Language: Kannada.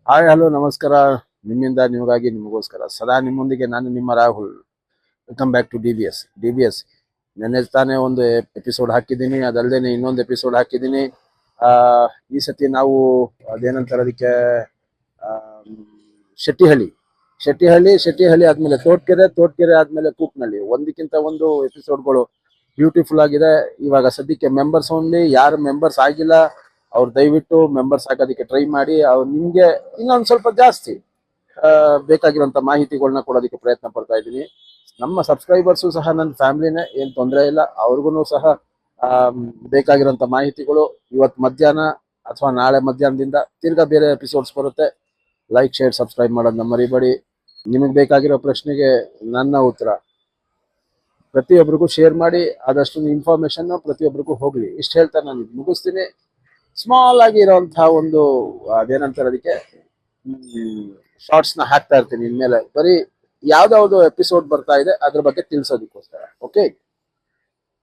ಹಾಯ್ ಹಲೋ ನಮಸ್ಕಾರ. ನಿಮ್ಮಿಂದ ನಿಮಗಾಗಿ ನಿಮಗೋಸ್ಕರ ಸದಾ ನಿಮ್ಮೊಂದಿಗೆ ನಾನು ನಿಮ್ಮ Rahul. Welcome back to D B S. ನೆನ್ನೆ ತಾನೇ ಒಂದು ಎಪಿಸೋಡ್ ಹಾಕಿದ್ದೀನಿ, ಅದಲ್ಲದೆ ಇನ್ನೊಂದು ಎಪಿಸೋಡ್ ಹಾಕಿದ್ದೀನಿ. ಆ ಈ ಸತಿ ನಾವು ಅದೇನಂತಾರೆ ಅದಕ್ಕೆ, ಆ, ಶೆಟ್ಟಿಹಳ್ಳಿ ಶೆಟ್ಟಿಹಳ್ಳಿ ಆದ್ಮೇಲೆ ತೋಟ್ಕೆರೆ ಆದ್ಮೇಲೆ ಕೂಪ್ನಳ್ಳಿ, ಒಂದಕ್ಕಿಂತ ಒಂದು ಎಪಿಸೋಡ್ಗಳು ಬ್ಯೂಟಿಫುಲ್ ಆಗಿದೆ. ಇವಾಗ ಸದ್ಯಕ್ಕೆ ಮೆಂಬರ್ಸ್ ಓನ್ಲಿ. ಯಾರು ಮೆಂಬರ್ಸ್ ಆಗಿಲ್ಲ ಅವ್ರು ದಯವಿಟ್ಟು ಮೆಂಬರ್ಸ್ ಆಗೋದಕ್ಕೆ ಟ್ರೈ ಮಾಡಿ. ಅವ್ರು ನಿಮ್ಗೆ ಇನ್ನೊಂದು ಸ್ವಲ್ಪ ಜಾಸ್ತಿ ಬೇಕಾಗಿರುವಂತ ಮಾಹಿತಿಗಳನ್ನ ಕೊಡೋದಕ್ಕೆ ಪ್ರಯತ್ನ ಪಡ್ತಾ ಇದ್ದೀನಿ. ನಮ್ಮ ಸಬ್ಸ್ಕ್ರೈಬರ್ಸು ಸಹ ನನ್ನ ಫ್ಯಾಮಿಲಿನೇ, ಏನ್ ತೊಂದರೆ ಇಲ್ಲ. ಅವ್ರಿಗೂ ಸಹ ಬೇಕಾಗಿರುವಂತ ಮಾಹಿತಿಗಳು ಇವತ್ತು ಮಧ್ಯಾಹ್ನ ಅಥವಾ ನಾಳೆ ಮಧ್ಯಾಹ್ನದಿಂದ ತಿರ್ಗಾ ಬೇರೆ ಎಪಿಸೋಡ್ಸ್ ಬರುತ್ತೆ. ಲೈಕ್, ಶೇರ್, ಸಬ್ಸ್ಕ್ರೈಬ್ ಮಾಡೋದನ್ನ ಮರಿಬೇಡಿ. ನಿಮಗೆ ಬೇಕಾಗಿರೋ ಪ್ರಶ್ನೆಗೆ ನನ್ನ ಉತ್ತರ ಪ್ರತಿಯೊಬ್ಬರಿಗೂ ಶೇರ್ ಮಾಡಿ. ಆದಷ್ಟು ಇನ್ಫಾರ್ಮೇಶನ್ ಪ್ರತಿಯೊಬ್ಬರಿಗೂ ಹೋಗ್ಲಿ. ಇಷ್ಟು ಹೇಳ್ತಾ ನಾನು ಮುಗಿಸ್ತೀನಿ. ಸ್ಮಾಲ್ ಆಗಿ ಇರೋಂತಹ ಒಂದು ಅದೇನಂತಾರೆ ಅದಕ್ಕೆ, ಶಾರ್ಟ್ಸ್ ನ ಹಾಕ್ತಾ ಇರ್ತೀನಿ ಇನ್ಮೇಲೆ. ಬರೀ ಯಾವ್ದಾವ್ದು ಎಪಿಸೋಡ್ ಬರ್ತಾ ಇದೆ ಅದ್ರ ಬಗ್ಗೆ ತಿಳಿಸೋದಕ್ಕೋಸ್ಕರ. ಓಕೆ.